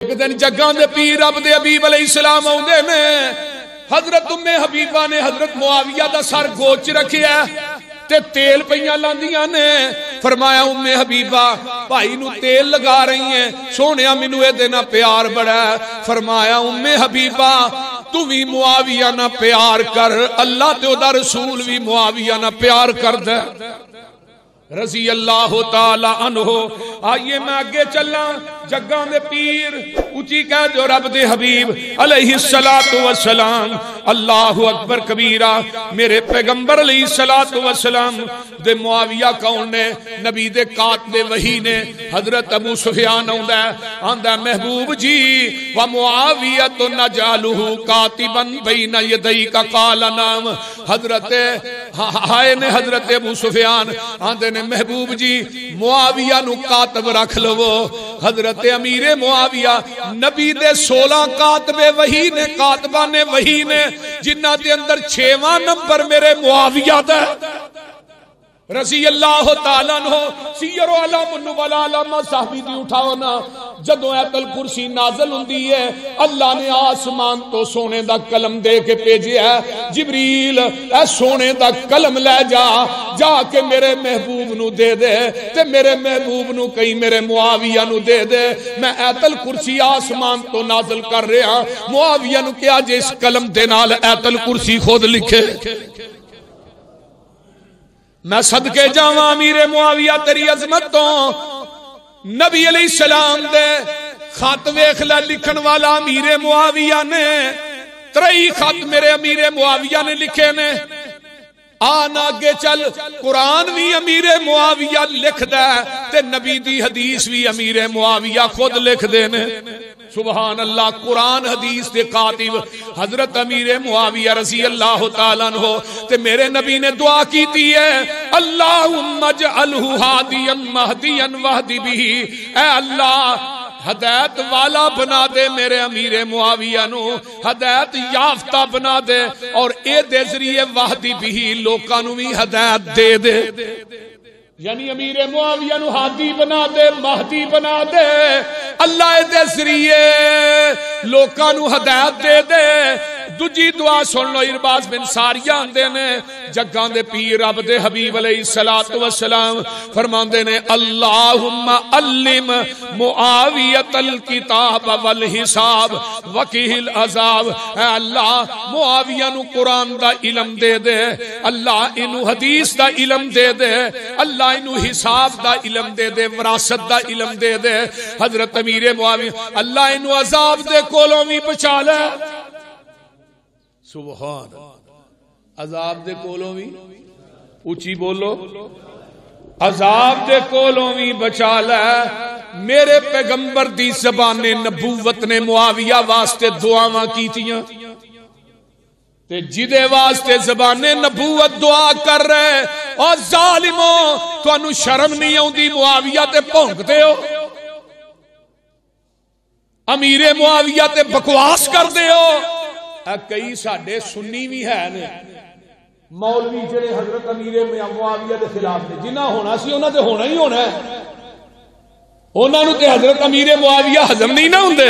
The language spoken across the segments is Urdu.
ایک دن جگاں دے پیر رب دے حبیب علیہ السلام آؤندے نے، حضرت ام حبیبہ نے حضرت معاویہ دا سر گوچ رکھیا تے تیل پئیاں لاندیاں نے، فرمایا ام حبیبہ بھائی نو تیل لگا رہی ہیں، سونیا مینوں اے دے نال پیار بڑا ہے۔ فرمایا ام حبیبہ تو بھی معاویہ نہ پیار کر، اللہ تے او دا رسول بھی معاویہ نہ پیار کردا رضی اللہ تعالی عنہ۔ آئیے میں آگے چلنا، جگاں دے پیر اچھی کہہ دو رب دے حبیب علیہ السلام، اللہ اکبر کبیرہ۔ میرے پیغمبر علیہ السلام دے معاویہ کون نے؟ نبی دے کاتب وحی نے، حضرت ابو سفیان آندہ محبوب جی ومعاویۃ نجعلہ کاتبا بین یدیک قال نام۔ حضرت ہائے نے حضرت ابو سفیان آندے نے محبوب جی معاویہ نو کاتب رکھ لو۔ حضرت امیر معاویہ نبی دے 16 کاتب وحی نے، کاتبہ نے وحی نے، جنہ دے اندر 6واں نمبر میرے معاویہ دا رضی اللہ تعالیٰ عنہ۔ سیر و علام النبلاء علامہ صاحبی دی اٹھاونا، جدوں ایت الکرسی نازل ہوندی ہے اللہ نے آسمان تو سونے دا قلم دے کے بھیجیا ہے، جبریل اے سونے دا قلم لے جا کے میرے محبوب نو دے دے، تے میرے محبوب نو کئی میرے معاویہ نو دے دے، میں ایت الکرسی آسمان تو نازل کر رہا۔ معاویہ نو کیا جے اس قلم دے نال ایت الکرسی خود لکھے۔ میں صدقے جاواں امیر معاویہ تیری عظمت تو، نبی علیہ السلام دے خط ویکھ لے لکھن والا امیر معاویہ نے، 3 خط میرے امیر معاویہ نے لکھے نے۔ آنا آگے چل، قرآن بھی امیر معاویہ لکھ دے تے نبی دی حدیث بھی امیر معاویہ خود لکھ دے نے۔ سبحان اللہ، قرآن حدیث دے کاتب حضرت امیر معاویہ رضی اللہ تعالیٰ عنہ۔ تے میرے نبی نے دعا کی دی ہے، اللہم اجعلہ ہادیا مہدیا واہدی بہ، اے اللہ ہدایت والا بنا دے میرے امیر معاویہ نو، ہدایت یافتہ بنا دے، اور اے دے ذریعے واہدی بہ لوکاں نو بھی ہدایت دے دے۔ یعنی امیر معاویہ نو ہادی بنا دے، مہدی بنا دے، اللہ دے ذریعے لوکاں نو ہدایت دے دے۔ دوجی دعا سن لو، ارباز بن ساریہ آندے نے، جگاں دے پیر رب دے حبیب علیہ السلام فرماندے نے، اللہم علم معاویۃ الکتاب والحساب وقیہ العذاب۔ اے اللہ معاویہ نو قرآن دا علم دے دے، اللہ انو حدیث دا علم دے دے، اللہ انو حساب دا علم دے دے، وراثت دا علم دے دے۔ حضرت امیر معاویہ اللہ انو عذاب دے کولوں بھی بچا لے۔ سبحان، عذاب دے کولوں بھی، اونچی بولو، عذاب دے کولوں بھی بچا لے۔ میرے پیغمبر دی زبان نبوت نے معاویہ واسطے دعاواں کیتیاں، تے جدے واسطے زبان نبوت دعا کر رہے، اور ظالموں تانوں شرم نہیں آوندی معاویہ تے بھونکدے ہو، امیر معاویہ تے بکواس کردے ہو۔ کئی ساڈے سنی بھی ہے نے مولوی جڑے حضرت امیر معاویہ دے خلاف نے، جنہ ہونا سی انہاں تے ہونا ہی ہونا ہے، انہاں نو تے حضرت امیر معاویہ ہضم نہیں نہ ہوندے،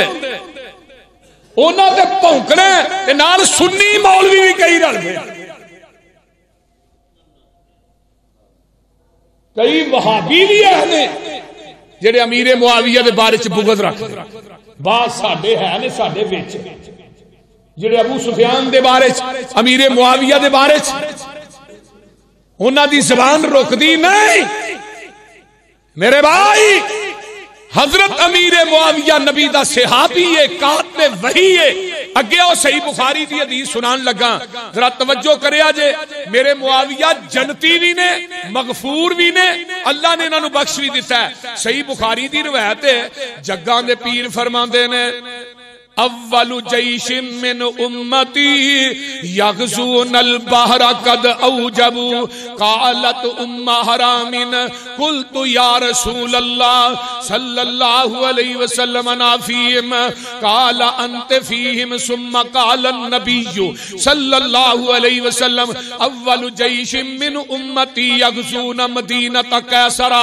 انہاں تے بھونکنے تے نال سنی مولوی بھی کئی رل گئے، کئی وہابی بھی ہے جڑے امیر معاویہ دے بارے چ بغض رکھدے، بعض ساڈے ہے نے ساڈے وچ جڑے ابو سفیان دے بارے امیر معاویہ دے بارے انہاں دی زبان رکدی نہیں۔ میرے بھائی، حضرت امیر معاویہ نبی دا صحابی ہے، کاتب وحی ہے۔ اگے او صحیح بخاری دی حدیث سنان لگا، ذرا توجہ کریا جے، میرے معاویہ جنتی بھی نے، مغفور بھی نے، اللہ نے انہاں نو بخش بھی دیتا ہے۔ صحیح بخاری دی روایت ہے، جگاں دے پیر فرماندے نے، اول جیش من امتی یغزون البحر قد اوجبوا قالت ام حرام قلت یا رسول اللہ صلی اللہ علیہ وسلم انا فیہم قال انت فیہم ثم قال النبی صلی اللہ علیہ وسلم اول جیش من امتی یغزون مدینة قیصر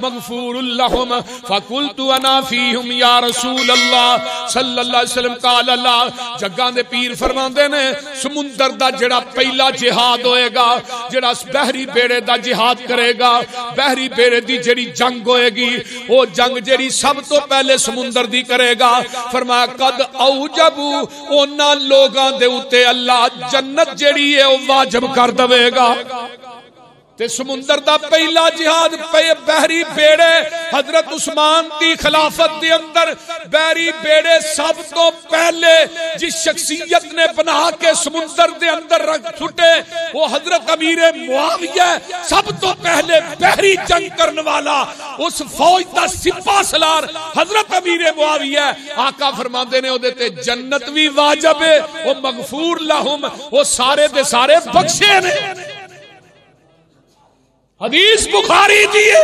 مغفور لهم فقلت انا فیہم یا رسول اللہ صلی اللہ علیہ وسلم قال اللہ جگاں دے پیر فرماندے نے سمندر دا جڑا پہلا جہاد ہوئے گا جڑا بحری بیڑے دا جہاد کرے گا بحری بیڑے دی جڑی جنگ ہوئے گی وہ جنگ جڑی سب تو پہلے سمندر دی کرے گا فرمایا قد اوجبو اونا لوگاں دے اتے اللہ جنت جڑی ہے وہ واجب کر دوے گا تے سمندر دا پہلا جہاد بحری بیڑے حضرت عثمان دی خلافت دے اندر بحری بیڑے سب تو پہلے جس شخصیت نے بنا کے سمندر دے اندر رکھ چھٹے وہ حضرت امیر معاویہ سب تو پہلے بحری جنگ کرنے والا اس فوج دا سپاہ سالار حضرت امیر معاویہ آقا فرماندے نے او دیتے جنت بھی واجب ہے وہ مغفور لہم وہ سارے دے سارے بخشے نے حدیث بخاری دیئے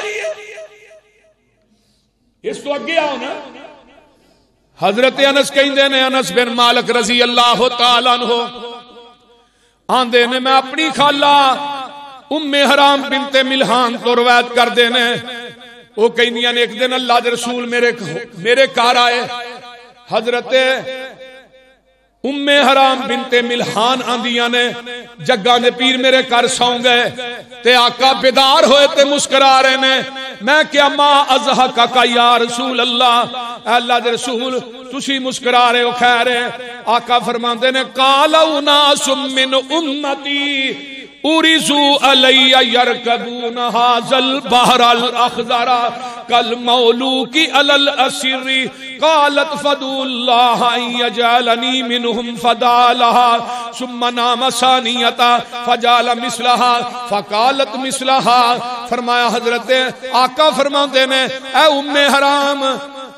اس تو اگے آؤ نا حضرت انس کہندے نے انس بن مالک رضی اللہ تعالیٰ عنہ آندے نے میں اپنی خالہ ام حرام بنت ملحان تو روایت کر دینے وہ کہندیاں نے ایک دن اللہ دے رسول میرے کار آئے حضرت ام حرام بنت ملحان آندیاں نے جگہ نے پیر میرے کر ساؤں گئے تے آقا بیدار ہوئے تے مسکرا رہے نے میں کیا ما ازحکا کا یا رسول اللہ اللہ دے رسول تسی مسکرا رہے ہو خیر ہے آقا فرماندے نے قال اناس من امتی اُرِزُ عَلَيَّ يَرْكَبُونَ هَذَا الْبَحْرَ الْأَخْضَرَ كَالْمَوْلُوكِ عَلَى الْأَسِرِّ قَالَتْ فَدُعُوا اللَّهَ أَن يَجْعَلَنِي مِنْهُمْ فَدَعَا لَهَا ثُمَّ نَامَ ثَانِيَةً فَجَعَلَ مِثْلَهَا فَقَالَتْ مِثْلَهَا فرمایا حضرت آقا فرماندے نے اے ام حرام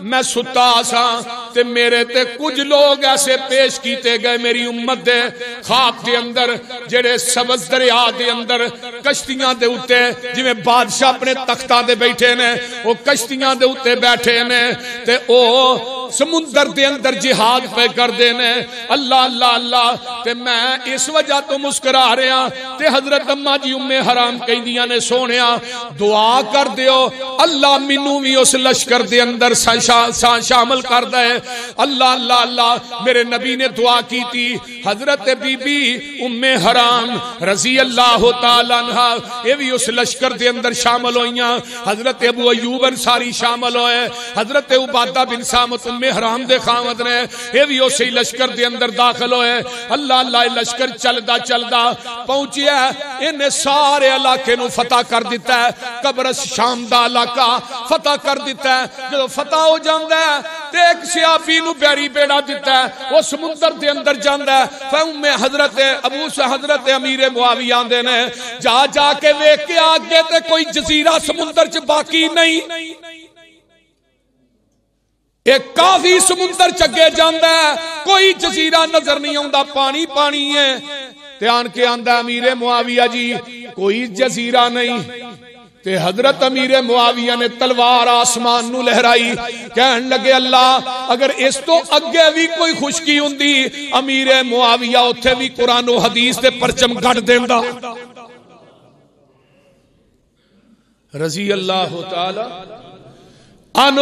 میں ستا سا تے میرے تے کچھ لوگ ایسے پیش کیتے گئے میری امت دے خواب دے اندر جڑے سبز دریا دے اندر کشتیاں دے اتے جویں بادشاہ اپنے تختہ دے بیٹھے نے وہ کشتیاں دے اتے بیٹھے نے تے او سمندر دے اندر جہاد پہ کر دینے اللہ اللہ اللہ تے میں اس وجہ تو مسکرا رہا تے حضرت اماں جی ام حرام کہندیاں نے سونیا دعا کر دیو اللہ مینوں بھی اس لشکر دے اندر شامل کر دے اللہ اللہ اللہ میرے نبی نے دعا کی تھی حضرت بی بی ام حرام رضی اللہ تعالیٰ عنہ یہ بھی اس لشکر دے اندر شامل ہوئیاں حضرت ابو ایوب انصاری شامل ہوئے حضرت عبادہ بن سامت ام حرام دے خامد نے یہ بھی اسی لشکر دے اندر داخل ہوئے اللہ اللہ لشکر چلدا چلدا پہنچیا انہیں سارے علاقے نو فتح کر دیتا ہے قبرص شام دا علاقہ فتح کر دیتا ہے جو فتح ہو جاندہ ہے تے ایک سیافی نو بیری بیڑا دیتا ہے وہ سمندر دے اندر جاندہ ہے فہم میں حضرت ابو سے حضرت امیر معاویہ آندے نے جا جا کے ویک کے آگے تے کوئی جزیرہ سمندر چ باقی نہیں ایک کافی سمندر چگے جاندہ ہے کوئی جزیرہ نظر نہیں ہوندہ پانی پانی ہے تے آن کے آندہ امیر معاویہ جی کوئی جزیرہ نہیں تے حضرت امیر معاویہ نے تلوار آسمان نو لہرائی کہن لگے اللہ اگر اس تو اگے بھی کوئی خشکی ہوندی امیر معاویہ اتھے بھی قرآن و حدیث دے پرچم گھٹ دیندہ رضی اللہ تعالی عنہ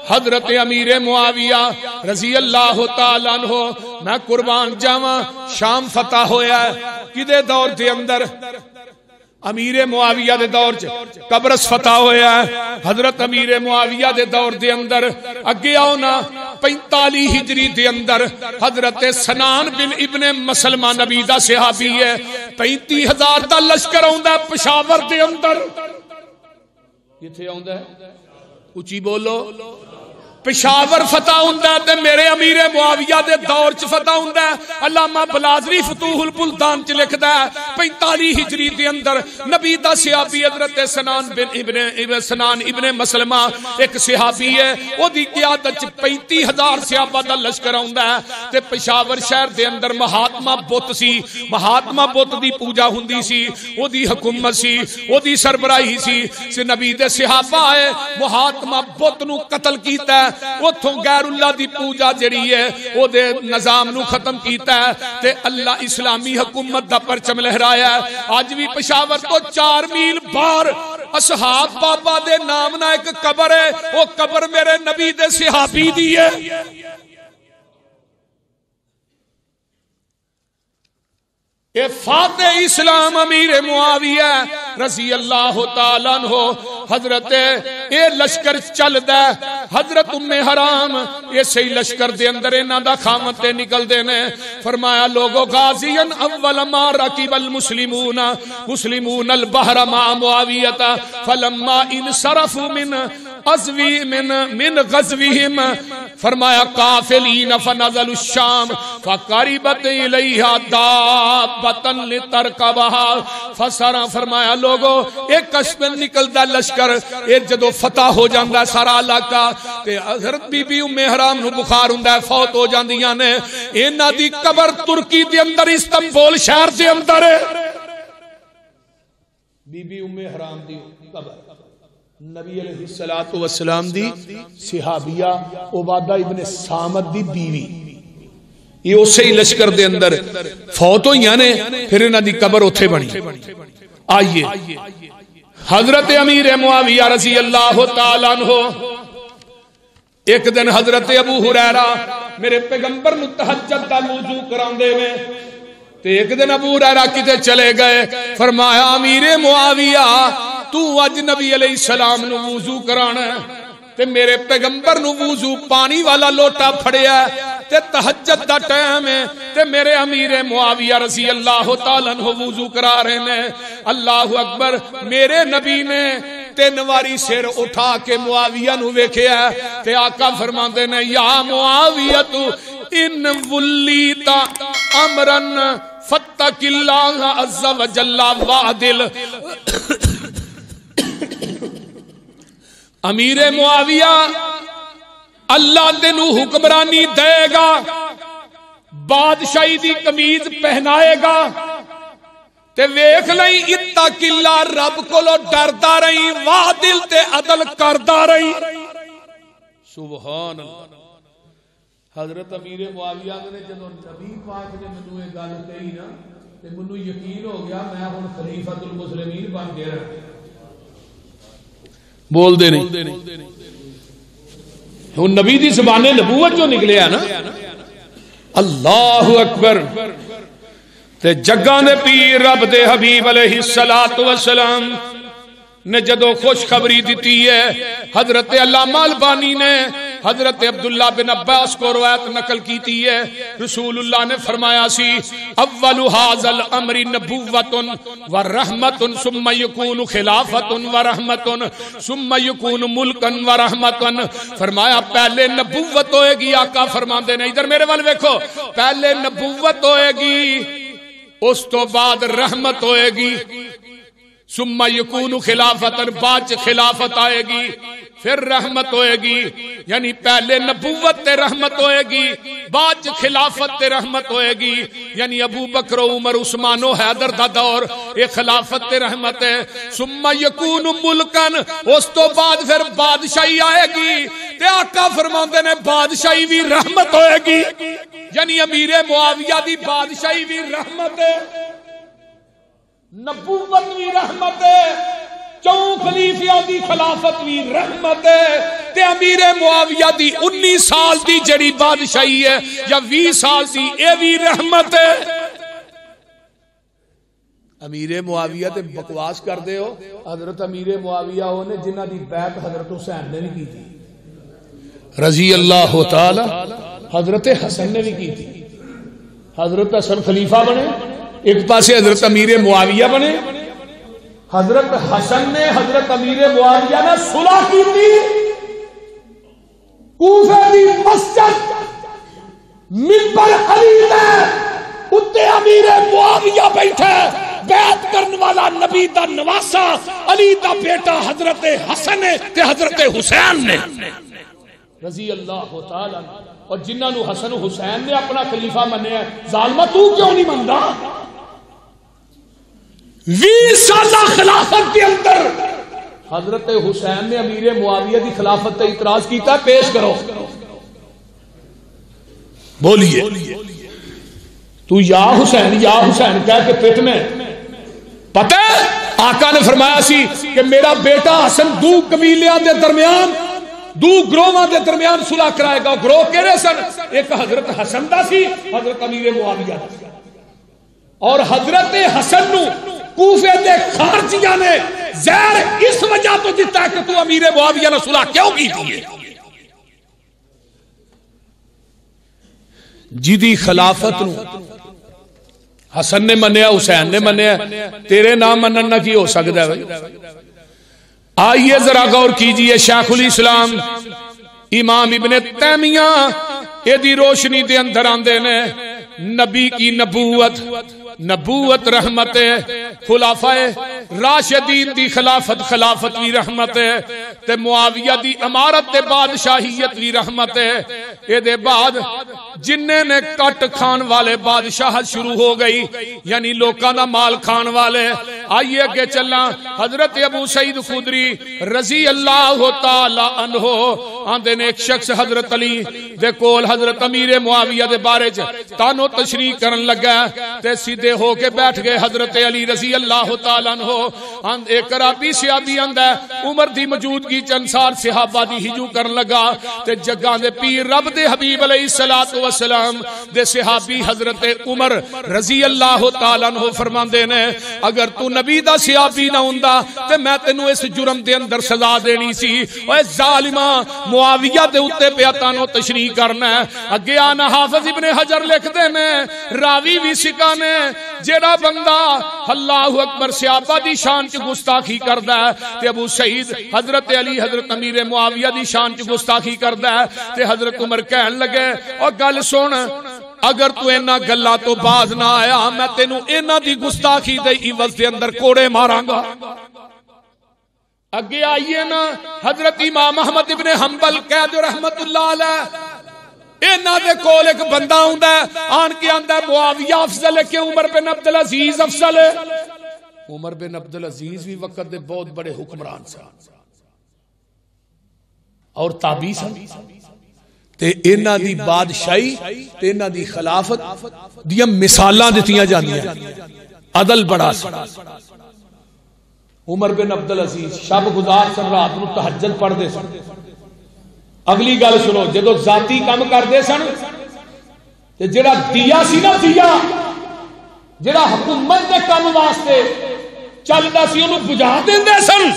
حضرت امیر معاویہ رضی اللہ تعالی عنہ میں قربان جاواں شام فتح ہویا ہے کدے دور دے اندر امیر معاویہ دے دور قبرص فتح ہویا ہے حضرت امیر معاویہ دے دور دے اندر اگے آؤ نا 45 ہجری دے اندر حضرت سنان بن ابن مسلمہ نبی دا صحابی ہے 35,000 دا لشکر آؤندا ہے پشاور دے اندر یہ تھے آؤندا ہے اچھی بولو پشاور فتح ہوندا ہے تے میرے امیر معاویہ دے دور چ فتح ہوندا ہے۔ علامہ بلازری فتوح البلدان چ لکھدا ہے 45 ہجری دے اندر نبی دا صحابی حضرت سنان ابن مسلمہ ایک صحابی ہے، او دی قیادت چ 35,000 صحابہ دا لشکر ہوندا ہے تے پشاور شہر دے اندر مہاتما بت سی، مہاتما بت دی پوجا ہوندی سی، او دی حکومت سی، او دی سربراہی سی۔ نبی دے صحابہ آئے مہاتما بت نو قتل کیتا ہے، اتھوں غیر اللہ دی پوجا جڑی ہے او دے نظام نو ختم کیتا ہے تے اللہ اسلامی حکومت دا پرچم لہرایا ہے۔ آج بھی پشاور تو 4 میل باہر اصحاب بابا دے نام نہ ایک قبر ہے، وہ قبر میرے نبی دے صحابی دی ہے۔ اے فاتح اسلام امیر معاویہ رضی اللہ تعالیٰ عنہ حضرت اے لشکر چل دے حضرت ام حرام ایسے ہی لشکر دے اندر انہاں دا خامت تے نکل دینے فرمایا لوگو غازین اول ما رکب المسلمون البحر مع معاویت فلما انصرفوا من غزوہم فرمایا قافلین فنزلوا الشام فقربت الیہا دابتن لترکبها فسرا فرمایا لوگو ایک کشمن نکل دا لشکر ایک جدو فتح ہو جاندہ سارا علاقہ تے حضرت بی بی ام حرام نو بخار ہوندہ فوت ہو جاندیاں نے اینا دی قبر ترکی دے اندر استنبول شہر دے اندر ہے۔ بی بی ام حرام دی قبر نبی علیہ السلام دی صحابیہ عبادہ ابن سامت دی بیوی یہ اسے ہی لشکر دے اندر فوت ہوئی نے پھر انہاں دی قبر اتھے بنی۔ آئیے حضرت امیر معاویہ رضی اللہ تعالیٰ عنہ ایک دن حضرت ابو ہریرہ میرے پیغمبر نو تہجد دا وضو کراندے میں تے ایک دن ابو ہریرہ کتے چلے گئے فرمایا امیر معاویہ تو اج نبی علیہ السلام نو وضو کرانا تے میرے پیغمبر نو وضو پانی والا لوٹا پھڑیا تے تہجد دا ٹائم ہے تے میرے امیر معاویہ رضی اللہ تعالیٰ عنہ وضو کرا رہے ہیں۔ اللہ اکبر میرے نبی نے 3 واری سر اٹھا کے معاویہ نو ویکھیا تے آقا فرماندے نے یا معاویہ تو ان ولیت امرن فتق اللہ عز و جل وعدل امیر معاویہ اللہ تینو حکمرانی دے گا بادشاہی دی قمیض پہنائے گا تے ویکھ لئی اتق اللہ رب کولو ڈردا رہی وعدل تے عدل کردا رہی۔ سبحان اللہ۔ حضرت امیر معاویہ نے جدوں نبی پاک نے مینوں یہ گل کہی نا تے مینوں یقین ہو گیا میں ہن خلیفۃ المسلمین بن گیا۔ بول دے نہیں ہن نبی دی زبان نبوت جو نکلے نا اللہ اکبر تے جگاں دے پیر رب دے حبیب علیہ السلام نے جدو خوشخبری دیتی ہے حضرت علامہ البانی نے حضرت عبداللہ بن عباس کو روایت نقل کیتی ہے رسول اللہ نے فرمایا سی اول ھذا الامر نبوۃ و رحمت ثم یکون خلافت و رحمت ثم یکون ملکا و رحمت فرمایا پہلے نبوت ہوئے گی آقا فرماندے نے ادھر میرے وال دیکھو پہلے نبوت ہوئے گی اس تو بعد رحمت ہوئے گی ثم یکون خلافتن بعد خلافت آئے گی پھر رحمت ہوئے گی یعنی پہلے نبوت تے رحمت ہوئے گی بعد خلافت تے رحمت ہوئے گی یعنی ابو بکر و عمر عثمان و حیدر دا دور یہ خلافت تے رحمت ہے ثم یکون ملکن اس تو بعد پھر بادشاہی آئے گی تے آقا فرماندے نے بادشاہی بھی رحمت ہوئے گی یعنی امیر معاویہ دی بادشاہی بھی رحمت ہے نبوت بھی رحمت ہے چون خلیفیاں دی خلافت بھی رحمت ہے تے امیر معاویہ دی 19 سال دی جڑی بادشاہی ہے یا 20 سال دی اے بھی رحمت ہے۔ امیر معاویہ تے بکواس کر دے ہو حضرت امیر معاویہ ہونے جنہ دی بیعت حضرت حسین نے بھی کی تھی رضی اللہ تعالی حضرت حسن نے بھی کی تھی حضرت حسن خلیفہ بنے ایک پاسے حضرت امیر معاویہ بنے حضرت حسن نے حضرت امیر معاویہ نے صلح کی تھی کوفے دی مسجد منبر علی دے اتے امیر معاویہ بیٹھے بیعت کرنے والا نبی دا نواسا علی دا بیٹا حضرت حسن تے حضرت حسین نے رضی اللہ تعالی. اور جنہاں نو حسن حسین نے اپنا خلیفہ منیا ظالمہ تو کیوں نہیں مندا؟ 20 سالہ خلافت کے اندر حضرت حسین نے امیر معاویہ دی خلافت تے اعتراض کیتا. پیش کرو بولیے. تو یا حسین کہہ کے پیٹ میں پتہ آقا نے فرمایا سی کہ میرا بیٹا حسن دو قبیلیاں دے درمیان دو گروہاں دے درمیان صلح کرائے گا. گروہ کہڑے سن؟ ایک حضرت حسن دا سی, حضرت امیر معاویہ دا سی. اور حضرت حسن نو کوفے دے خارجیاں نے زہر اس وجہ تو دیتا ہے کہ تو امیر معاویہ نے صلح کیوں کی تھی. جیدی خلافت نو حسن نے منیا, حسین نے منیا, تیرے نام منن نہ کی ہو سکتا ہے بھائی. آئیے ذرا غور کیجئے. شیخ الاسلام امام ابن تیمیہ ایدی روشنی دے اندر آندے نے نبی کی نبوت رحمت ہے, خلافہ راشدین دی خلافت بھی رحمت ہے, تے معاویہ دی امارت تے بادشاہیت بھی رحمت ہے. اے دے بعد جننے نے کٹ کھان والے بادشاہت شروع ہو گئی, یعنی لوکاں دا مال کھان والے. آئیے کہ چلنا حضرت ابو سعید خدری رضی اللہ تعالی عنہ آندے نے ایک شخص حضرت علی دے کول حضرت امیر معاویہ دے بارے تانو تشریح کرن لگا تے سیدھے ہو کے بیٹھ گئے حضرت علی رضی اللہ تعالی عنہ. ایک رابی صحابی آندا عمر دی موجودگی چنسار صحابہ دی ہجو کرن لگا تے جگاں دے پیر رب دے حبیب علیہ الصلوۃ والسلام دے صحابی حضرت عمر رضی اللہ تعالی عنہ فرماندے نے اگر تو نبی دا صحابی نہ ہوندا تے میں تینوں اس جرم دے اندر سزا دینی سی. اوے ظالما معاویہ دے اوتے پیا تانوں تشریح کرنا ہے. اگے آنا حافظ ابن حجر لکھدے نے راوی بھی سکا نے جیڑا بندہ اللہ اکبر صحابہ دی شان چ گستاخی کردا ہے تے ابو سعید حضرت علی حضرت امیر معاویہ دی شان چ گستاخی کردا ہے تے حضرت عمر کہن لگے او گل سن اگر تو اینا گلا تو باز نہ آیا میں تینوں اینا دی گستاخی دے عوض دے اندر کوڑے ماراں گا. اگے آئیے نا حضرت امام احمد ابن حنبل قید رحمت اللہ علیہ اینا دے کول ایک بندہ ہوندا ہے آن کے آندا ہے معاویہ افضل ہے کہ عمر بن عبدالعزیز افضل ہے. عمر بن عبدالعزیز بھی وقت دے بہت بڑے حکمران سے اور تابعی سن تے اینا دی بادشاہی تے اینا دی خلافت دیا مثالاں دتیاں جاندیاں. عدل بڑا سی. عمر بن عبدالعزیز شب گزار سن رات نو تہجد پڑھدے سن. اگلی گل سنو جدو ذاتی کام کردے سن تے جڑا دیا سی نا دیا جڑا حکومت دے کام واسطے چلدا سی اونوں بجھا دیندے سن.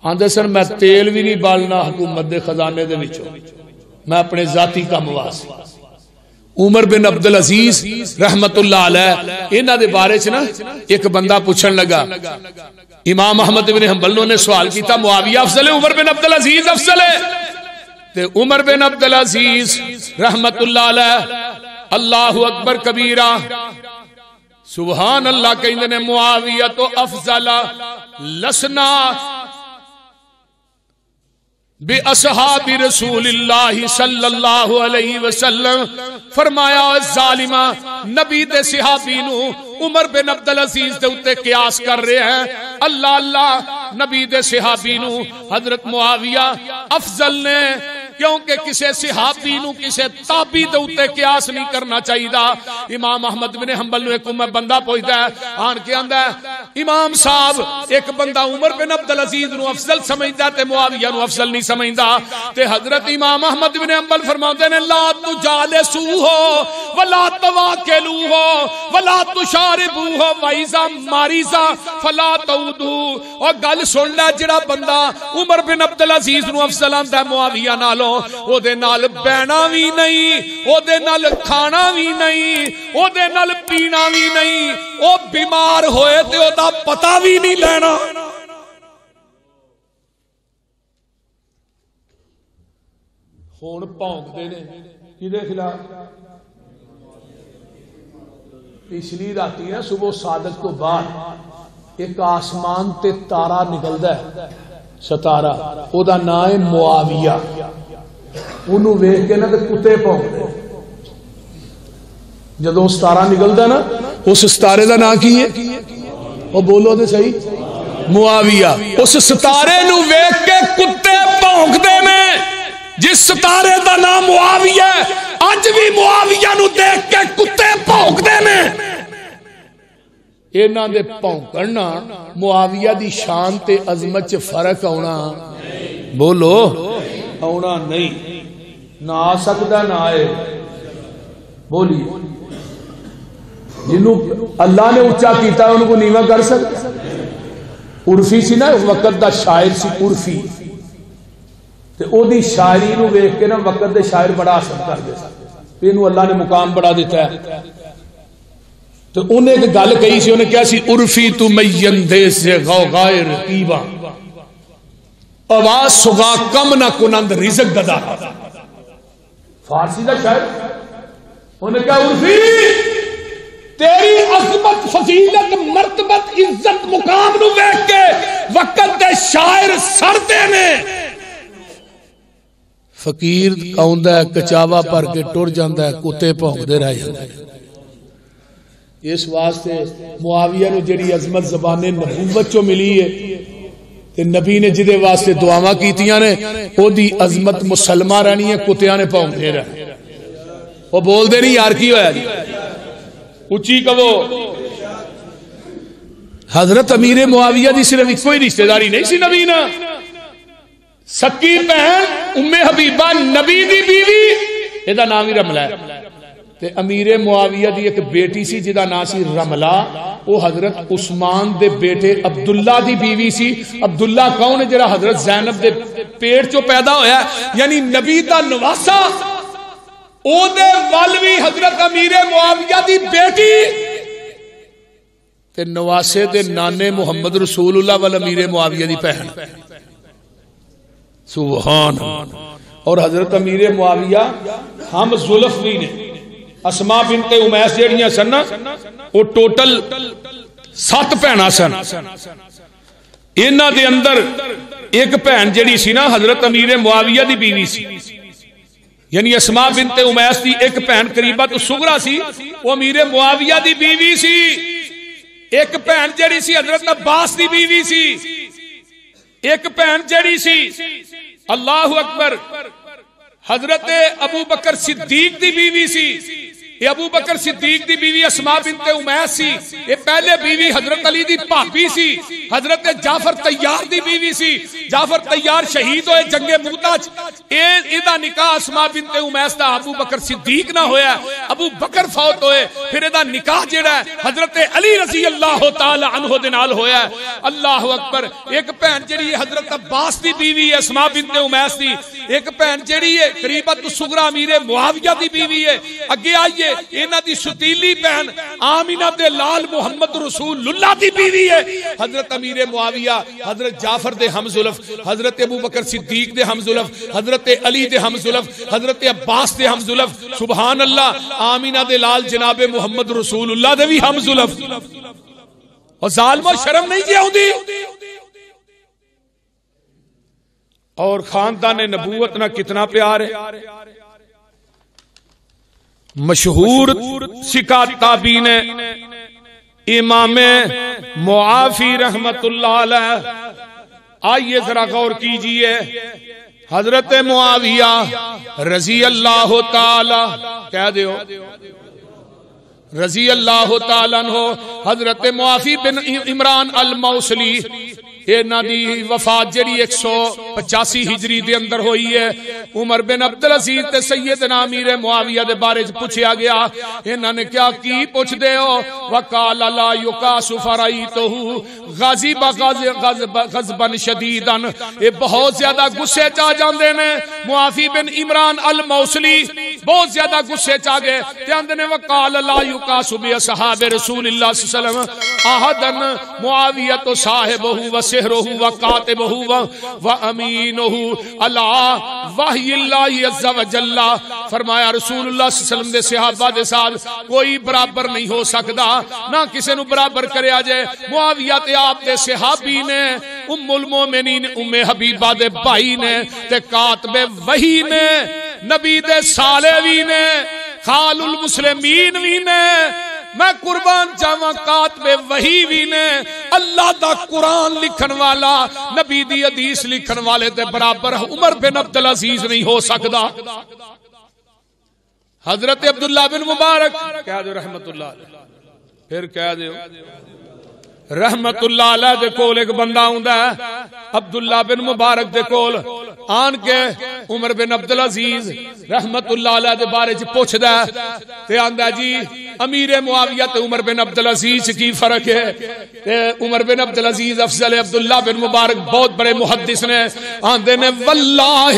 آندے سن میں تیل بھی نہیں بالنا حکومت دے خزانے دے وچوں میں اپنے ذاتی کام واسطے. عمر بن عبدالعزیز رحمت اللہ علیہ انہاں دے بارے چ نا ایک بندہ پوچھن لگا امام احمد بن حنبل نے سوال کیتا معاویہ افضل ہے عمر بن عبدالعزیز افضل ہے تے عمر بن عبدالعزیز رحمت اللہ علیہ اللہ اکبر کبیرہ سبحان اللہ کہندے نے معاویہ تو افضل لسنا بے اصحاب رسول اللہ صلی اللہ علیہ وسلم. فرمایا ظالمہ نبی دے صحابی نو عمر بن عبدالعزیز دے اتے قیاس کر رہے ہیں. اللہ اللہ نبی دے صحابی نو حضرت معاویہ افضل نے کیونکہ کسے صحابی نو کسے تابعی دے اوتے قیاس نہیں کرنا چاہیے. امام احمد بن حنبل نو ایک بندہ پوچھدا ہے آن کے آندا ہے امام صاحب ایک بندہ عمر بن عبدالعزیز نو افضل سمجھدا تے معاویہ نو افضل نہیں سمجھدا تے حضرت امام احمد بن حنبل فرماتے ہیں لا تجالسوہ ولا تواکلوہ ولا تشاربوہ وَإِذَا مَرِضَ فَلَا تَعُودُوہ. اور گل سن لے جڑا بندہ عمر بن عبدالعزیز نو افضل آندا ہے معاویہ نالوں او دے نال بہنا بھی نہیں او دے نال کھانا بھی نہیں او دے نال پینا بھی نہیں او بیمار ہوئے تے او دا پتہ بھی نہیں لینا. ہن پونکدے نے کدے خلاف؟ پچھلی راتی نا صبح صادق تو بعد ایک آسمان تے تارا نکلدا ہے، ستارہ، او دا نام ہے معاویہ. انہوں ویکھ کے نا تے کتے پونکدے. جدوں ستارہ نکلدا نا اس ستارے دا نام کی ہے؟ او بولو تے صحیح. معاویہ. اس ستارے نو ویکھ کے کتے پونکدے نے. جس ستارے دا نام معاویہ ہے اج بھی معاویہ نو دیکھ کے کتے پونکدے نے. انہاں دے پونکنا معاویہ دی شان تے عظمت چ فرق آنا بولو آنا نہیں. نہ آ سکتا نہ آئے. بولیے جنہوں اللہ نے اونچا کیتا ان کو نیواں کر سکتا؟ عرفی سی نا وقت دا شاعر سی عرفی تے او دی شاعری نو ویکھ کے نا وقت دے شاعر بڑا اثر کر دے تے اینو اللہ نے مقام بڑا دیتا ہے. تو انہیں ایک گل کہی سی، انہیں کیا سی؟ عرفی تو میندے سے غوغائے رقیبہ آواز سگا کم نہ کنند رزق ددا. فارسی دا شاعر انہیں کہا عرفی تیری عظمت فضیلت مرتبت عزت مقام نو دیکھ کے وقت دے شاعر سردے نے. فقیر آوندا ہے کچاوا پر کے ٹر جاندا ہے کتے بھونکدے رہ جاندے. اس واسطے معاویہ نو جڑی عظمت زبان نبوت چوں ملی ہے تے نبی نے جدے واسطے دعاواں کیتیاں نے او دی عظمت مسلمہ رہنی ہے. کتیاں نے بھونکدے رہ. او بول دے نہیں یار کی ہویا جی اچھی کہو. حضرت امیر معاویہ دی صرف کوئی رشتہ داری نہیں سی نبی نا. سکی بہن ام حبیبہ نبی دی بیوی ادا نام ہی رملہ ہے. تے امیر معاویہ دی ایک بیٹی سی جدا نام سی رملہ. وہ حضرت عثمان دے بیٹے عبداللہ دی بیوی سی. عبداللہ کون ہے؟ جڑا حضرت زینب دے پیٹ چو پیدا ہویا ہے، یعنی نبی دا نواسا. او دے والوی حضرت امیر معاویہ دی بیٹی تے نواسے دے نانے محمد رسول اللہ والامیر معاویہ دی بہن. سبحان. اور حضرت امیر معاویہ ہم زلف بھی نے. اسماء بنت امیس جیڑیاں سن وہ ٹوٹل 7 بہناں سن. انہاں دے اندر ایک بہن جیڑی سی نا حضرت امیر معاویہ دی بیوی سی، یعنی اسماء بنت امیس دی ایک بہن قریبہ تو صغرا سی، وہ امیر معاویہ دی بیوی سی. ایک بہن جیڑی سی حضرت عباس دی بیوی سی. ایک بہن جیڑی سی اللہ اکبر حضرت ابو بکر صدیق دی بیوی سی. یہ ابو بکر صدیق دی بیوی اسماء بنت امیس سی. یہ پہلے بیوی حضرت علی دی بھابی سی. حضرت جعفر طیار دی بیوی سی. جعفر طیار شہید ہوئے جنگ موتا. ایدہ نکاح اسماء بنت امیس دا ابو بکر صدیق نہ ہویا. ابو بکر فوت ہوئے پھر ایدہ نکاح جڑا ہے حضرت علی رضی اللہ تعالی عنہ دے نال ہویا ہے. اللہ اکبر. ایک بہن جڑی حضرت عباس دی بیوی ہے اسماء بنت امیس دی. ایک بہن جڑی ہے قریبت صغرا امیر معاویہ دی بیوی ہے. اگے آئیے انہاں دی ستیلی بہن آمینہ دے لال محمد رسول اللہ دی بیوی ہے. حضرت امیر معاویہ حضرت جعفر دے ہم زلف، حضرت ابو بکر صدیق دے ہم زلف، حضرت علی دے ہم زلف، حضرت عباس دے ہم زلف. سبحان اللہ. آمینہ دے لال جناب محمد رسول اللہ دے بھی ہم زلف. اور ظالم اور شرم نہیں جی ہوندی. اور خاندان نبوت نہ کتنا پیار ہے. مشہور سکا تابعین امام معافی رحمت اللہ علیہ. آئیے ذرا غور کیجئے. حضرت معاویہ رضی اللہ تعالی کہہ دیو رضی اللہ تعالیٰ عنہ. حضرت معافی بن عمران الموصلی انہاں دی وفات جڑی 185 ہجری دے اندر ہوئی ہے. عمر بن عبدالعزیز تے سیدنا امیر معاویہ دے بارے پوچھا گیا. انہاں نے کیا کی پوچھ دے ہو؟ وقال لا یقاس فرایتہ غاضب غضبا شدیدا. یہ بہت زیادہ غصے چ آ جاندے نے. معافی بن عمران الموصلی بہت زیادہ غصے چ آ گئے تے آندے نے وقال لا یقاس باصحاب رسول اللہ صلی اللہ علیہ وسلم احدن معاویہ صاحبہ و سحرہ و کاتبہ و امینہ الا وحی اللہ عز وجل. فرمایا رسول اللہ صلی اللہ علیہ وسلم دے صحابہ دے ساتھ کوئی برابر نہیں ہو سکدا، نہ کسے نو برابر کریا جائے. معاویہ تے آپ دے صحابی نے، ام المومنین ام حبیبہ دے بھائی نے تے کاتب وحی نے، نبی دے صالح وی نے، خال المسلمین وی نے. میں قربان جاواں کاتب وحی وی نے، اللہ دا قرآن لکھن والا، نبی دی حدیث لکھن والے دے برابر عمر بن عبدالعزیز نہیں ہو سکدا. حضرت عبداللہ بن مبارک کہہ دو رحمت اللہ علیہ، پھر کہہ دو رحمت اللہ علیہ دے کول ایک بندہ ہوندا ہے عبداللہ بن مبارک دے کول آن کے عمر بن عبدالعزیز رحمت اللہ علیہ دے بارے چ پوچھدا ہے تے آندا جی امیر معاویہ تے عمر بن عبدالعزیز کی فرق ہے. تے عمر بن عبدالعزیز افضل عبداللہ بن مبارک بہت بڑے محدث نے، آندے نے واللہ،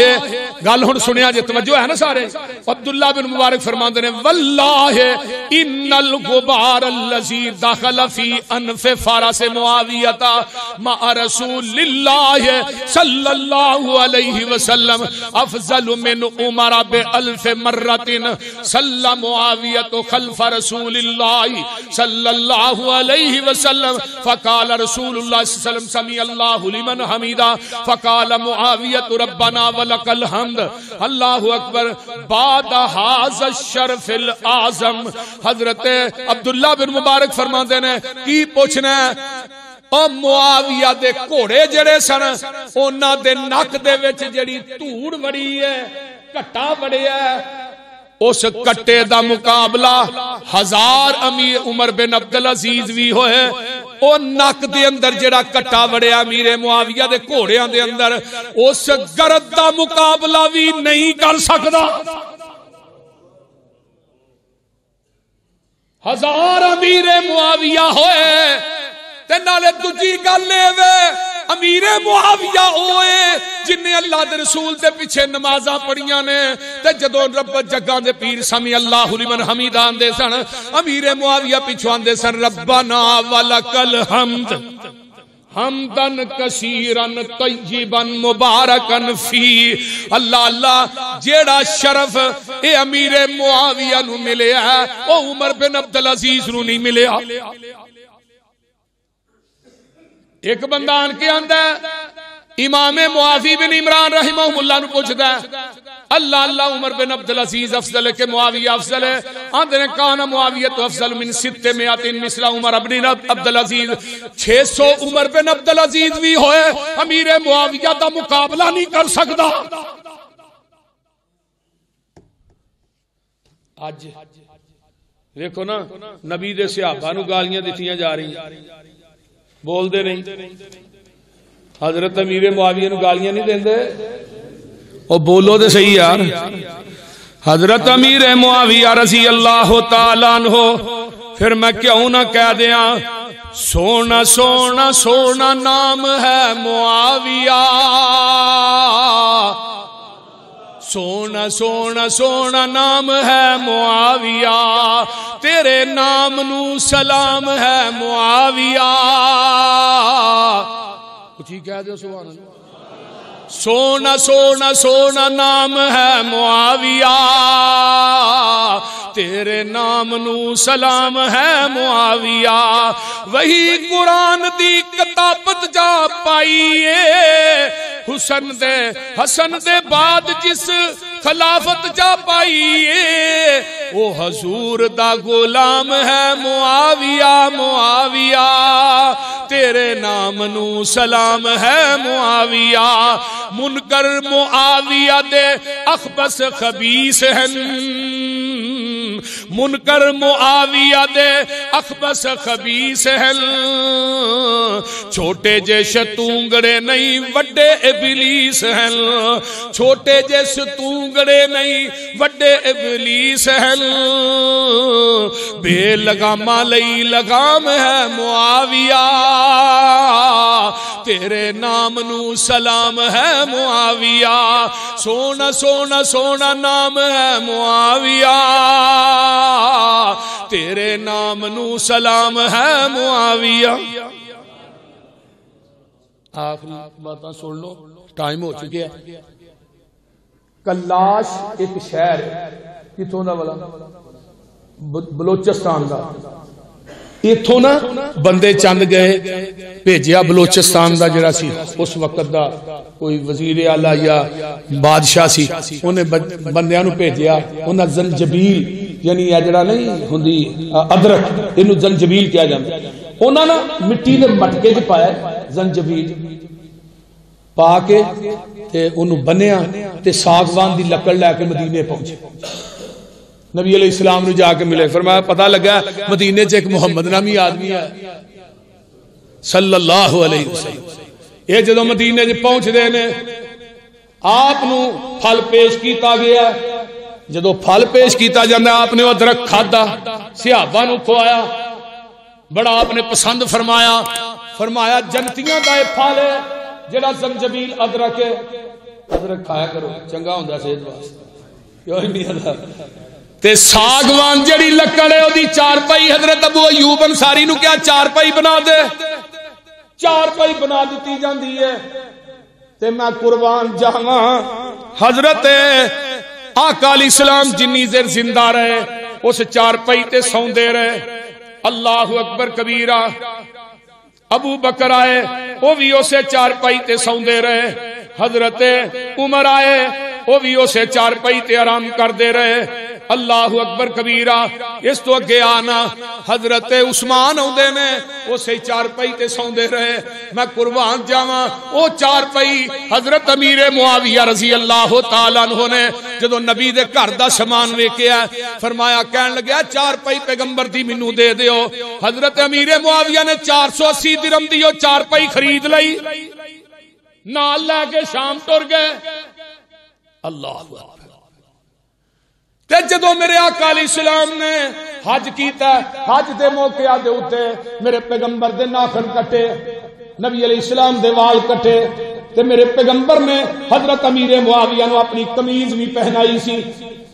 گل ہن سنیا جے توجہ ہے نا سارے. عبداللہ بن مبارک فرماندے نے واللہ ان الغبار الذی دخل فی انف فارس معاویہ مع رسول اللہ صلی اللہ علیہ وسلم افضل من عمر بألف مرت صلی معاویہ خلف رسول اللہ صلی اللہ علیہ وسلم فقال رسول اللہ صلی اللہ علیہ وسلم سمیع اللہ لمن حمیدہ فقال معاویہ ربنا ولک الحمد اللہ اکبر بعد ھذا الشرف الاعظم. حضرت عبداللہ بن مبارک فرماندے نے کی پوچھنا ہے او معاویہ دے گھوڑے جڑے سن انہاں دے نک دے وچ جڑی دھوڑ بڑی ہے، کٹا بڑیا ہے، اس کٹے دا مقابلہ ہزار امیر عمر بن عبدالعزیز بھی ہوئے. او نک دے اندر جڑا کٹا بڑیا امیر معاویہ دے گھوڑیاں دے اندر اس گرد دا مقابلہ بھی نہیں کر سکدا. ہزار امیر معاویہ ہوئے تے نالے دوجی گل اے امیر معاویہ ہوئے جن نے اللہ دے رسول دے پیچھے نمازاں پڑھیاں نے تے جدوں رب جگاں دے پیر سمی اللہ لمن حمیدہ آندے سن امیر معاویہ پیچھے آندے سن ربنا ولک الحمد حمدن کثیرن طیبن مبارکن فی. اللہ اللہ جیڑا شرف اے امیر معاویہ نو ملیا ہے او عمر بن عبدالعزیز نو نہیں ملیا. ایک بندہ آن کے آندا ہے امام معافی بن عمران رحمہ اللہ نو پوچھدا ہے اللہ اللہ عمر بن عبدالعزیز افضل ہے کہ معاویہ افضل ہے؟ آندے نے کانا معاویہ تو افضل من 600 مثل عمر بن عبدالعزیز. 600 عمر بن عبدالعزیز بھی ہوئے امیر معاویہ دا مقابلہ نہیں کر سکدا. آج دیکھو نا نبی دے صحابہ نو گالیاں دتیاں جا رہی بول دے نہیں. حضرت امیر معاویہ نو گالیاں نہیں دیندے او بولو دے صحیح یار. حضرت امیر معاویہ رضی اللہ تعالیٰ عنہ پھر میں کیوں نہ کہہ دیاں سونا سونا سونا نام ہے معاویہ، سونا سونا سونا نام ہے معاویہ، تیرے نام نو سلام ہے معاویہ. کچھ ہی کہہ دو سبحان اللہ. سونا سونا سونا نام ہے معاویہ، تیرے نام نو سلام ہے معاویہ. وہی قرآن دی کتابت جا پائیے حسن دے بعد جس خلافت جا پائیے وہ حضور دا غلام ہے معاویہ. معاویہ تیرے نام نو سلام ہے معاویہ. منکر معاویہ دے اخبث خبیث ہیں، منکر معاویہ دے اخبث خبیث ہیں. چھوٹے جے شتونگڑے نہیں وڈے ابلیس ہیں، چھوٹے جے شتونگڑے نہیں وڈے ابلیس ہیں. بے لگامہ لئی لگام ہے معاویہ، تیرے نام نو سلام ہے معاویہ، سونا سونا سونا نام ہے معاویہ، تیرے نام نو سلام ہے معاویہ۔ آخری باتاں سن لو، ٹائم ہو چکے ہے۔ کلاش ایک شہر کتوں دا والا بلوچستان دا، اتوں نا بندے چند گئے بھیجیا بلوچستان دا جڑا سی اس وقت دا کوئی وزیر اعلیٰ یا بادشاہ سی، انہیں بندیاں نو بھیجیا، انہاں زنجبیل یعنی یہ جڑا نہیں ہوندی ادرک، اینو زنجبیل کہا جاندا، انہاں نا مٹی دے مٹکے چ پایا زنجبیل پا کے تے انہوں بنیا تے ساگوان دی لکڑ لے کے مدینے پہنچے، نبی علیہ السلام نے جا کے ملے، فرمایا پتہ لگا مدینے سے ایک محمد نامی آدمی ہے صلی اللہ علیہ وسلم۔ یہ جدو مدینے سے پہنچ دے نے آپ نو پھل پیش کیتا گیا، جدو پھل پیش کیتا جاندہ آپ نے ادرک کھادا، صحابہ نو کھوایا، بڑا آپ نے پسند فرمایا، فرمایا جنتیاں دا پھل ہے جڑا زنجبیل ادرک ہے، ادرک کھایا کرو چنگا ہوندا صحت واسطے، کیوں نہیں آتا؟ تے ساگوان جڑی لکڑ ہے اودی چارپائی حضرت ابو ایوب انصاری نو کیا چارپائی بنا دے، چارپائی بنا دیتی جاندی ہے۔ تے میں قربان جاواں حضرت آقا علیہ السلام جنی دیر زندہ رہے اس چارپائی تے سوندے رہے۔ اللہ اکبر کبیرہ، ابو بکر آئے وہ بھی اسے چارپائی تے سوندے رہے، حضرت عمر آئے وہ بھی اسے چارپائی تے آرام کر دے رہے۔ اللہ اکبر کبیرہ، اس تو اگے آنا حضرت عثمان ہوندے نے اسے چارپائی تے سوندے رہے۔ میں قربان جاواں او چارپائی حضرت امیر معاویہ رضی اللہ تعالیٰ عنہ نے جدو نبی دے گھر دا سامان ویکھیا فرمایا، کہن لگا چارپائی پیغمبر دی مینوں دے دیو۔ حضرت امیر معاویہ نے 480 درہم دی او چارپائی خرید لئی، نال لے کے شام ٹر گئے۔ اللہ اکبر۔ تے جدو میرے آقا علیہ السلام نے حج کیتا، حج دے موقع دے اوتے میرے پیغمبر دے ناخن کٹے، نبی علیہ السلام دے وال کٹے، تے میرے پیغمبر نے حضرت امیر معاویہ نو اپنی قمیض بھی پہنائی سی،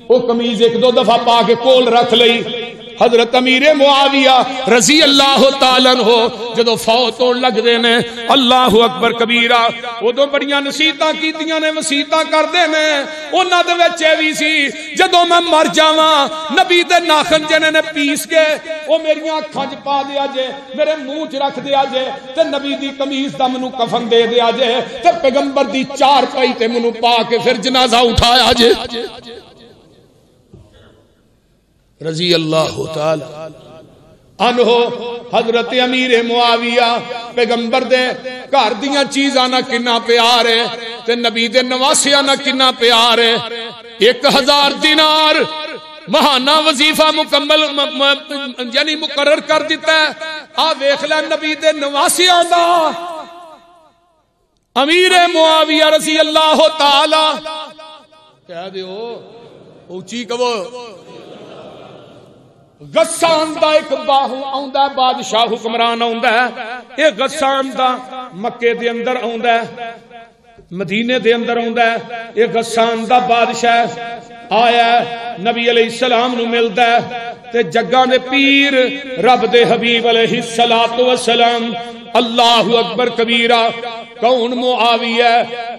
وہ قمیض ایک دو دفعہ پا کے کول رکھ لئی۔ حضرت امیر معاویہ رضی اللہ تعالیٰ عنہ جدو فوت ہون لگ دے نے، اللہ اکبر کبیرہ، ادو بڑیاں نصیحتاں کیتیاں نے، وصیتاں کردے نے، انہاں دے وچ اے وی سی جدو میں مر جاواں نبی دے ناخن جنے نے پیس کے او میریاں اکھاں وچ پا دیا جے، میرے منہ وچ رکھ دیا جے، تے نبی دی قمیض دا مینوں کفن دے دیا جے، تے پیغمبر دی چارپائی تے مینوں پا کے پھر جنازہ اٹھایا جے۔ رضی اللہ تعالی عنہ حضرت امیر معاویہ پیغمبر دے گھر دیاں چیزاں نہ کنا پیار ہے تے نبی دے نواسیاں نہ کنا پیار ہے۔ 1000 دینار ماہانہ وظیفہ مکمل یعنی مقرر کر دیتا ہے۔ آ ویکھ لے نبی دے نواسیاں دا امیر معاویہ رضی اللہ تعالی کہہ دیو اونچی کہو، غسان دا ایک باہو آندا ہے، بادشاہ حکمران آندا ہے، یہ غسان دا مکے دے اندر آندا ہے، مدینے دے اندر آندا ہے، یہ غسان دا بادشاہ آیا ہے، نبی علیہ السلام نو ملدا ہے تے جگاں دے پیر رب دے حبیب علیہ السلام، اللہ اکبر کبیرہ، کون معاویہ؟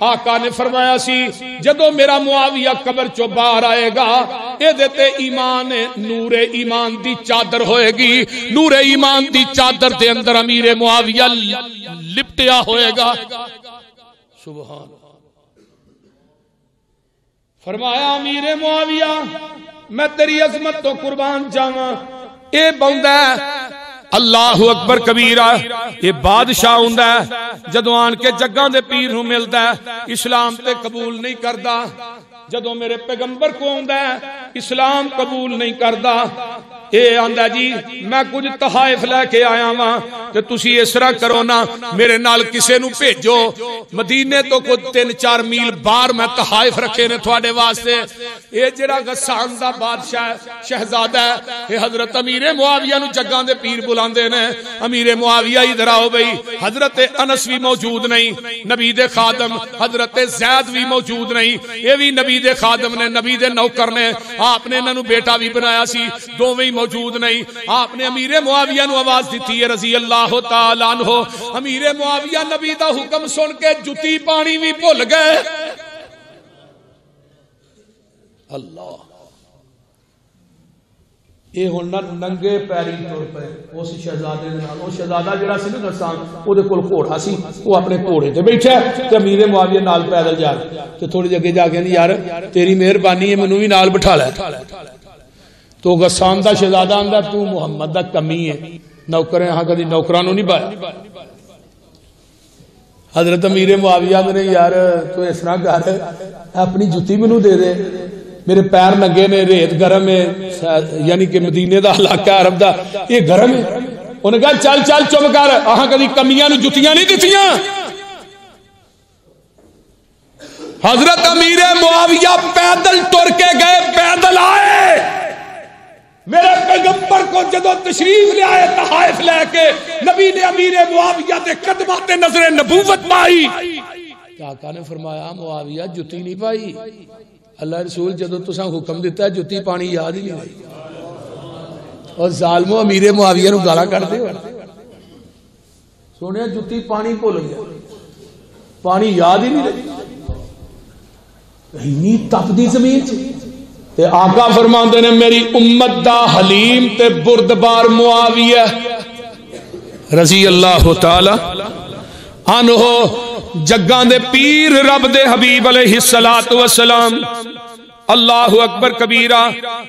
آقا نے فرمایا سی جدو میرا معاویہ قبر چو باہر آئے گا اے دیتے ایمان نور ایمان دی چادر ہوئے گی، نور ایمان دی چادر دے اندر امیر معاویہ لپٹیا ہوئے گا۔ سبحان فرمایا امیر معاویہ میں تیری عظمت تو قربان جاواں، اے بندہ اللہ اکبر کبیرہ، یہ بادشاہ ہوندا ہے جدو آن کے جگاں دے پیر نو ملدا ہے اسلام تے قبول نہیں کردا، جدو میرے پیغمبر کو ہوندا ہے اسلام قبول نہیں کردا، اے آندا جی میں کچھ تحائف لے کے آیا ہاں، تے تسی اس طرح کرو نا میرے نال کسے نو بھیجو مدینے تو کوئی 3-4 میل باہر میں تحائف رکھے نے تھوڑے واسطے. اے جڑا غسان دا بادشاہ شہزادہ ہے اے حضرت امیر معاویہ نو جگاں دے پیر بلاندے نے. امیر معاویہ ادھر آؤ بھئی. حضرت انس بھی موجود نہیں, نبی دے خادم. حضرت زید بھی موجود نہیں, یہ بھی نبی دے خادم نے, نبی دے نوکر نے. آپ نے انہوں بیٹا بھی بنایا سی, دوویں موجود نہیں. آپ نے امیر معاویہ نو آواز دیتی ہے رضی اللہ تعالیٰ عنہ. امیر معاویہ نبی دا حکم سن کے جتی پانی بھی بھول گئے. اللہ یہ ہونا ننگے پیری طور پہ اس شہزادے نے, وہ شہزادہ جڑا سی نا غسان او دے کول گھوڑا سی, وہ اپنے گھوڑے تے بیٹھا تے امیر معاویہ نال پیدل جا تے تھوڑی جگہ جا کے یار تیری مہربانی ہے مینوں بھی نال بٹھا لے. تو غسان دا شہزادہ آندا تو محمد دا کمی ہے, نوکر یہاں کدی نوکرانوں نہیں بایا. حضرت امیر معاویہ نے یار تو اس طرح کر اپنی جُتی مینوں دے دے, میرے پیر ننگے نے, ریت گرم ہے, یعنی کہ مدینے دا علاقہ عرب دا یہ گرم ہے. انہوں نے کہا چل چل چپ کر, اہاں کدی کمیاں نو جتیاں نہیں دتیاں. حضرت امیر معاویہ پیدل ٹر کے گئے, پیدل آئے. میرے پیغمبر کو جدو تشریف لے آئے تحائف لے کے, نبی نے امیر معاویہ دے قدمات نظر نبوت پائی. آقا نے فرمایا معاویہ جتی نہیں پائی, اللہ رسول جدو تساں حکم دیتا ہے جتی پانی یاد ہی نہیں رہی. اور ظالمو امیر معاویہ نو گالاں کڈدے ہو, سونے جتی پانی بھول گیا, پانی یاد ہی نہیں رہی. اینی تپدی زمین تے آقا فرماندے نے میری امت دا حلیم تے بردبار معاویہ رضی اللہ تعالی عنہ جگاں دے پیر رب دے حبیب علیہ السلام. اللہ اکبر کبیرہ.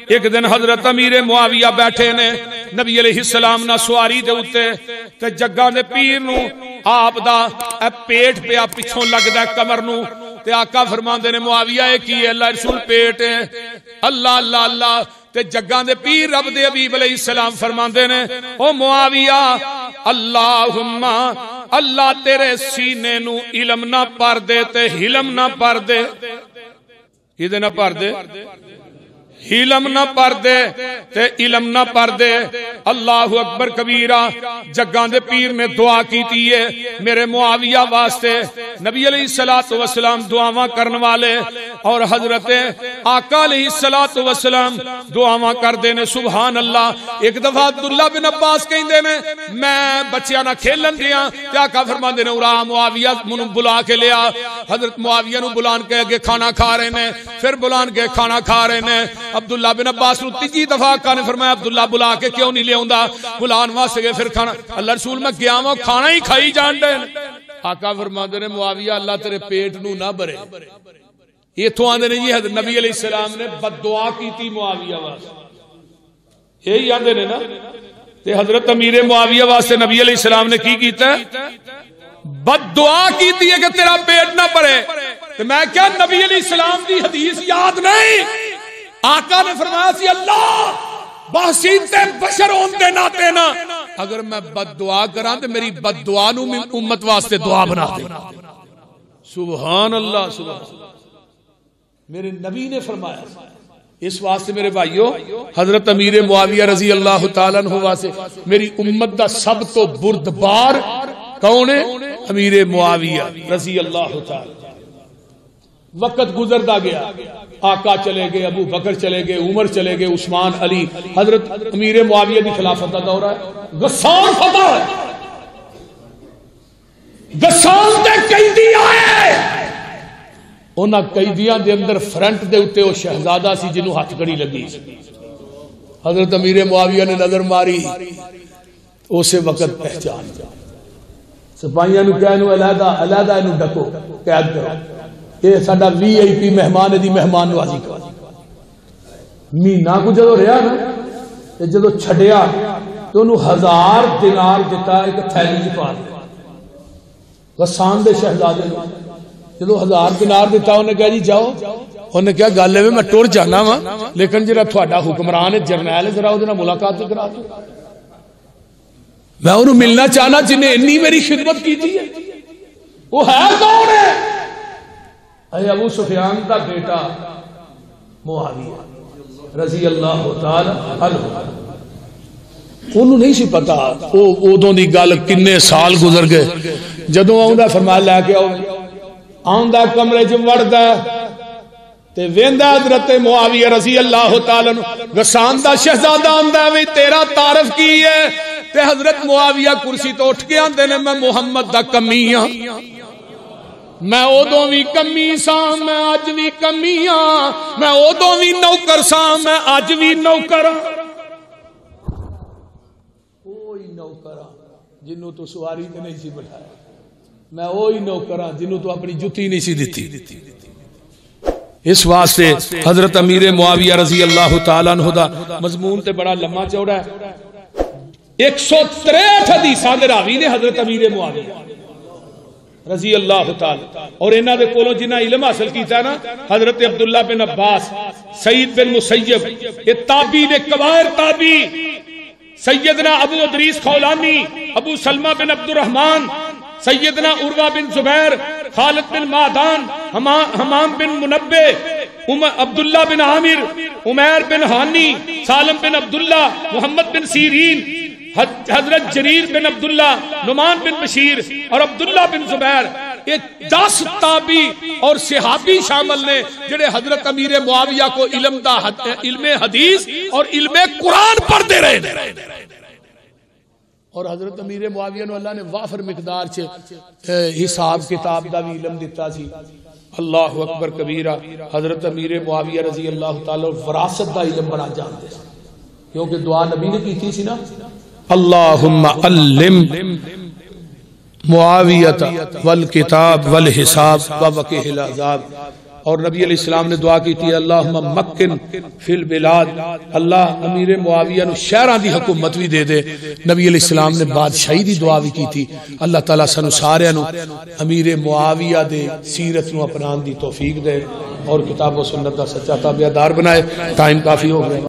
ایک دن حضرت امیر معاویہ بیٹھے نے نبی علیہ السلام نہ سواری دے اتے تے جگاں دے پیر نو آپ دا پیٹ پیا پچھوں لگدا ہے کمر نو. تے آقا فرماندے نے معاویہ اے کی اللہ رسول پیٹ ہے. اللہ اللہ اللہ. تے جگاں دے پیر رب دے حبیب علیہ السلام فرماندے نے او معاویہ اللہم اللہ تیرے سینے نو علم نہ پر دے تے حلم نہ پر دے. کدے نہ پر دے, علم نہ پر دے تے علم نہ پر دے. اللہ اکبر کبیرہ. جگاں دے پیر نے دعا کیتی ہے میرے معاویہ واسطے. نبی علیہ السلام دعاواں کرن والے اور حضرت آقا علیہ السلام دعاواں کر دینے. سبحان اللہ. ایک دفعہ عبداللہ بن عباس کہندے نے میں بچیاں نہ کھیلن دیاں تے آقا فرماندے نے اورا معاویہ منوں بلا کے لیا. حضرت معاویہ نو بلان کے اگے کھانا کھا رہے نے, پھر بلان کے کھانا کھا رہے نے. عبداللہ بن عباس نو تیجی دفعہ آقا نے فرمایا عبداللہ بلا کے کیوں نہیں لے آوندا, بلان واسطے گئے پھر کھانا. اللہ رسول میں گیا ہوں کھانا ہی کھائی جان دے. آقا فرماندے نے معاویہ اللہ تیرے پیٹ نو نہ بھرے. یہ تو آندے نے جی حضرت نبی علیہ السلام نے بد دعا کی تھی معاویہ واسطے, یہی آندے نے نا. تے حضرت امیر معاویہ واسطے نبی علیہ السلام نے کی کیتا ہے بد دعا کی تھی ہے کہ تیرا پیٹ نہ بھرے. تو میں کیا نبی علیہ السلام دی حدیث یاد نہیں. آقا نے فرمایا سی اللہ بحثیت بشر ہوندے ناتے نا اگر میں بد دعا کراں تے میری بد دعا نو امت واسطے دعا بنا دے. سبحان اللہ سبحان اللہ. میرے نبی نے فرمایا. اس واسطے میرے بھائیو حضرت امیر معاویہ رضی اللہ تعالیٰ عنہ واسطے میری امت دا سب تو بردبار کون ہے؟ امیر معاویہ رضی اللہ تعالیٰ. وقت گزرتا گیا, آقا چلے گئے, ابو بکر چلے گئے, عمر چلے گئے, عثمان, علی. حضرت امیر معاویہ دی خلافت کا دور ہے. غسان فتح ہے, غسان دے قیدی آئے. انہاں قیدیاں دے اندر فرنٹ دے اتے وہ شہزادہ سی جنہوں ہاتھ کڑی لگی. حضرت امیر معاویہ نے نظر ماری, اسے وقت پہچان جا. سپاہیاں نو کہا انہوں علیحدہ علیحدہ انہوں ڈکو قید کرو, یہ ساڈا وی آئی پی مہمان ہے, دی مہمان نوازی کرو. مہینہ کو جدو رہا نا جدو چھڈیا تو انہوں 1000 دینار دیتا ایک تھیلی چ پا دیا. غسان دے شہزادے نے جدو 1000 دینار دیتا انہیں کہا جی جاؤ. انہیں کہا گل ہے میں ٹر جانا وا لیکن جڑا تھوڑا حکمران ہے جرنیل ذرا وہ ملاقات کرا دو. میں انہوں ملنا چاہنا جنہیں انی میری خدمت کی تھی ہے. وہ ہے کون ہے؟ اے ابو سفیان کا بیٹا معاویہ رضی اللہ تعالی عنہ. انہوں نہیں سی پتا ادوں دی گل کنے سال گزر گئے. جدوں آؤں فرمایا لے کے آؤ آؤں کمرے چ وڑدا تے ویندا حضرت معاویہ رضی اللہ تعالی عنہ غسان دا شہزادہ آندا وی تیرا تعارف کی ہے تے حضرت معاویہ کرسی تو اٹھ کے آندے نے میں محمد دا کمی ہاں. میں ادوں بھی کمی سا میں اج بھی کمی ہاں. میں ادوں بھی نوکر سا میں اج بھی نوکر ہاں. وہی نوکر ہاں جنوں تو سواری تے نہیں سی بٹھایا. میں وہی نوکر ہاں جنوں تو اپنی جُتی نہیں سی دتی. اس واسطے حضرت امیر معاویہ رضی اللہ تعالیٰ عنہ دا مضمون تے بڑا لمبا چوڑا ہے. 163 حدیثاں دے راوی نے حضرت امیر معاویہ رضی اللہ تعالی. اور انہاں دے کولوں جنہاں علم حاصل کیتا نا حضرت عبداللہ بن عباس، سعید بن مسیب، یہ تابعی نے کبائر تابعی، سیدنا ابو ادریس خولانی، ابو سلمہ بن عبد الرحمن، سیدنا عروہ بن زبیر، خالد بن معدان، حمام بن منبع، عبداللہ بن عامر، عمیر بن ہانی، سالم بن عبداللہ، محمد بن سیرین، حضرت جریر بن عبداللہ، نعمان بن بشیر اور عبداللہ بن زبیر. یہ 10 تابعی اور صحابی شامل نے جڑے حضرت امیر معاویہ کو علم حدیث اور علم قرآن پڑھتے رہے. اور حضرت امیر معاویہ نو اللہ نے وافر مقدار چ حساب کتاب دا بھی علم دیتا سی. اللہ اکبر کبیرہ. حضرت امیر معاویہ رضی اللہ تعالی وراثت دا علم بڑا جانتے ہیں کیونکہ دعا نبی نے کی تھی سی نا اللہم علم معاویت والکتاب والحساب ووقہ العذاب. اور نبی علیہ السلام نے دعا کی تھی اللہم مکن فی البلاد. اللہ امیر معاویہ نو شہران دی حکومت بھی دے دے. نبی علیہ السلام نے بادشاہی دی دعا بھی کی تھی. اللہ تعالیٰ سانو سارے نو امیر معاویہ دے سیرت نو اپنان دی توفیق دے اور کتاب و سنت دا سچا تابعدار بنائے. ٹائم کافی ہو گئے.